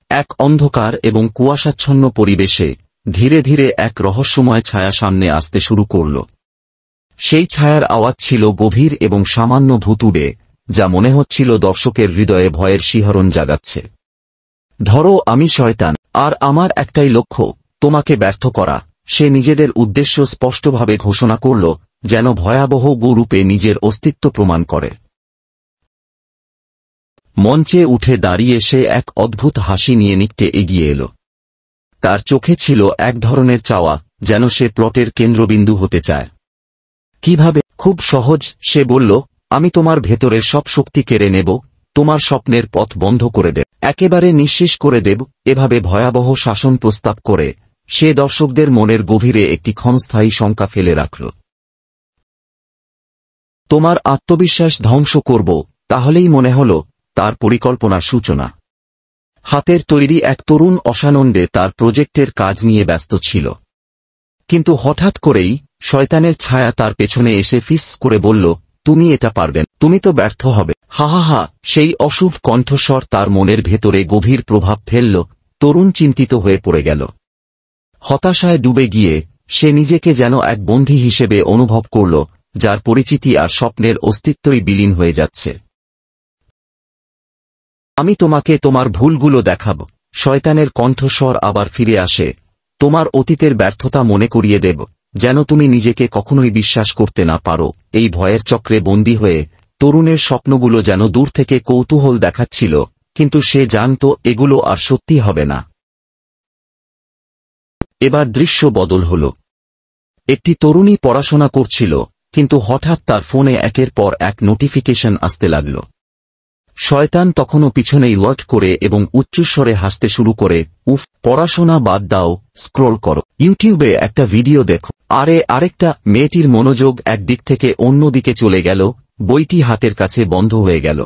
এক অন্ধকার এবং কুয়াশাচ্ছন্ন পরিবেশে ধীরে ধীরে এক রহস্যময় ছায়া সামনে আসতে শুরু করল। সেই ছায়ার আওয়াজ ছিল গভীর এবং সামান্য ভুতুড়ে, যা মনে হচ্ছিল দর্শকের হৃদয়ে ভয়ের শিহরণ জাগাচ্ছে। ধরো, আমি শয়তান, আর আমার একটাই লক্ষ্য, তোমাকে ব্যর্থ করা। সে নিজেদের উদ্দেশ্য স্পষ্টভাবে ঘোষণা করল, যেন ভয়াবহ রূপে নিজের অস্তিত্ব প্রমাণ করে। মঞ্চে উঠে দাঁড়িয়ে সে এক অদ্ভুত হাসি নিয়ে নিকটে এগিয়ে এল। তার চোখে ছিল এক ধরনের চাওয়া, যেন সে প্লটের কেন্দ্রবিন্দু হতে চায়। কিভাবে? খুব সহজ, সে বলল, আমি তোমার ভেতরের সব শক্তি কেড়ে নেব, তোমার স্বপ্নের পথ বন্ধ করে দেব, একেবারে নিঃশেষ করে দেব। এভাবে ভয়াবহ শাসন প্রস্তাব করে সে দর্শকদের মনের গভীরে একটি ক্ষণস্থায়ী শঙ্কা ফেলে রাখল। তোমার আত্মবিশ্বাস ধ্বংস করব, তাহলেই মনে হল তার পরিকল্পনার সূচনা। হাতের তৈরি এক তরুণ অসানন্দে তার প্রজেক্টের কাজ নিয়ে ব্যস্ত ছিল। কিন্তু হঠাৎ করেই শয়তানের ছায়া তার পেছনে এসে ফিস করে বলল, তুমি এটা পারবেন, তুমি তো ব্যর্থ হবে। হা হা হা। সেই অশুভ কণ্ঠস্বর তার মনের ভেতরে গভীর প্রভাব ফেলল। তরুণ চিন্তিত হয়ে পড়ে গেল। হতাশায় ডুবে গিয়ে সে নিজেকে যেন এক বন্দী হিসেবে অনুভব করল, যার পরিচিতি আর স্বপ্নের অস্তিত্বই বিলীন হয়ে যাচ্ছে। আমি তোমাকে তোমার ভুলগুলো দেখাব। শয়তানের কণ্ঠস্বর আবার ফিরে আসে। তোমার অতীতের ব্যর্থতা মনে করিয়ে দেব, যেন তুমি নিজেকে কখনোই বিশ্বাস করতে না পারো। এই ভয়ের চক্রে বন্দী হয়ে তরুণের স্বপ্নগুলো যেন দূর থেকে কৌতূহল দেখাচ্ছিল, কিন্তু সে জানত এগুলো আর সত্যি হবে না। এবার দৃশ্য বদল হল। একটি তরুণী পড়াশোনা করছিল, কিন্তু হঠাৎ তার ফোনে একের পর এক নোটিফিকেশন আসতে লাগল। শয়তান তখনও পিছনেই ওয়াট করে এবং উচ্চস্বরে হাসতে শুরু করে, উফ, পড়াশোনা বাদ দাও, স্ক্রোল করো, ইউটিউবে একটা ভিডিও দেখো। আরেকটা মেয়েটির মনোযোগ একদিক থেকে অন্য দিকে চলে গেল, বইটি হাতের কাছে বন্ধ হয়ে গেল।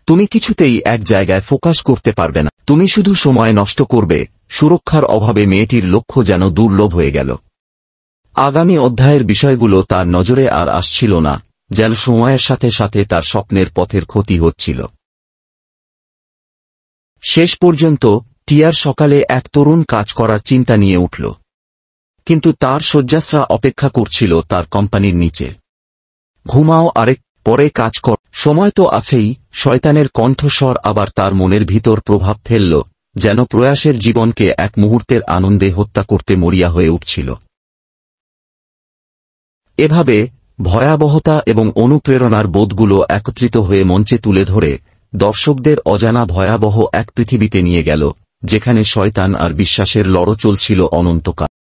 তুমি কিছুতেই এক জায়গায় ফোকাস করতে পারবে না, তুমি শুধু সময় নষ্ট করবে। সুরক্ষার অভাবে মেয়েটির লক্ষ্য যেন দুর্লভ হয়ে গেল। আগামী অধ্যায়ের বিষয়গুলো তার নজরে আর আসছিল না, যেন সময়ের সাথে সাথে তার স্বপ্নের পথের ক্ষতি হচ্ছিল। শেষ পর্যন্ত টিয়ার সকালে এক তরুণ কাজ করার চিন্তা নিয়ে উঠল, কিন্তু তার শয্যাশ্রা অপেক্ষা করছিল তার কোম্পানির নিচে। ঘুমাও, আরেক পরে কাজ কর, সময় তো আছেই। শয়তানের কণ্ঠস্বর আবার তার মনের ভিতর প্রভাব ফেলল, যেন প্রয়াসের জীবনকে এক মুহূর্তের আনন্দে হত্যা করতে মরিয়া হয়ে উঠছিল। এভাবে ভয়াবহতা এবং অনুপ্রেরণার বোধগুলো একত্রিত হয়ে মঞ্চে তুলে ধরে দর্শকদের অজানা ভয়াবহ এক পৃথিবীতে নিয়ে গেল, যেখানে শয়তান আর বিশ্বাসের লড়াই চলছিল অনন্তকাল।